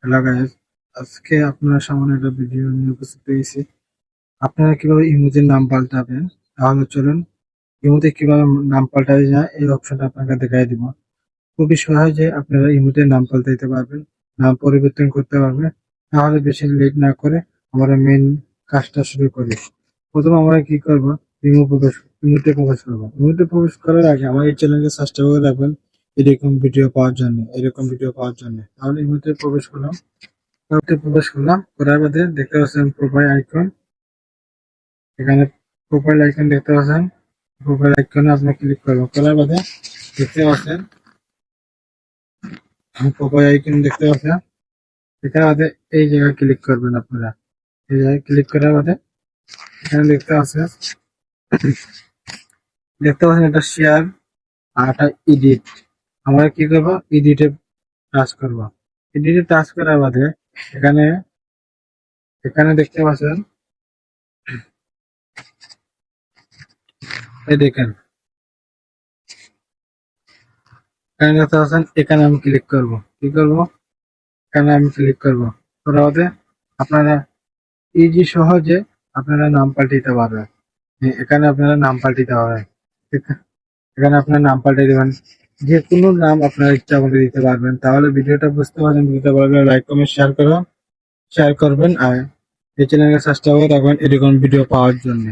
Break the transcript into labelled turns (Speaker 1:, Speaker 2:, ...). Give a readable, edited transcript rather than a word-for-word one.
Speaker 1: Hello guys, আজকে আপনার সামনে একটা ভিডিও নিয়ে উপস্থিত হয়েছি। আপনারা কিভাবে ইমোজির নাম পাল্টাবেন, তাহলে চলুন ইমোতে কিভাবে নাম পাল্টানো যায় এই অপশনটা আপনাকে দেখাই দিব। খুবই সহজে আপনারা ইমোতে নাম পাল্টাইতে পারবেন, নাম পরিবর্তন করতে পারবেন। তাহলে বেশি লেট না করে আমরা মেন কাজটা শুরু করি। প্রথমে আমরা কি করব, ইমোতে প্রবেশ করবো। ইমোতে প্রবেশ করার আগে আমার এই চ্যানেলকে সাবস্ক্রাইব করে রাখবেন এরকম ভিডিও পাওয়ার জন্য। তাহলে ইমোতে প্রবেশ করলাম, প্রবেশ করলাম, করার বাদে দেখতে পাচ্ছেন প্রোফাইল আইকন। এখানে প্রোফাইল আইকন দেখতে পাচ্ছেন, প্রোফাইল আইকনে আপনি ক্লিক করবেন। করার বাদে দেখতে পাচ্ছেন প্রোফাইল আইকন দেখতে পাচ্ছেন, এখানে বাদে এই জায়গায় ক্লিক করবেন আপনারা। এই জায়গায় ক্লিক করার বাদে এখানে দেখতে পাচ্ছেন এটা শেয়ার আর এটা এডিট। আমরা কি করবো, এডিটে টাচ করবো। এডিটে টাচ করার বাদে এখানে এখানে দেখতে পাচ্ছেন, এই দেখেন এখানে দেখতে পাচ্ছেন, এখানে আমি ক্লিক করবো। কি করবো, এখানে আমি ক্লিক করবো। করার বাদে আপনারা ইজি সহজে আপনারা নাম পাল্টাতে পারবেন। এখানে আপনারা নাম পাল্টাতে পারবেন। এখানে আপনার নাম পাল্টে দেবেন, যে কোনো নাম আপনার ইচ্ছা মতো দিতে পারবেন। তাহলে ভিডিওটা বুঝতে পারবেন, বুঝতে পারবেন, লাইক কমেন্ট শেয়ার করবেন আর এই চ্যানেলকে সাবস্ক্রাইব করে রাখবেন এরকম ভিডিও পাওয়ার জন্য।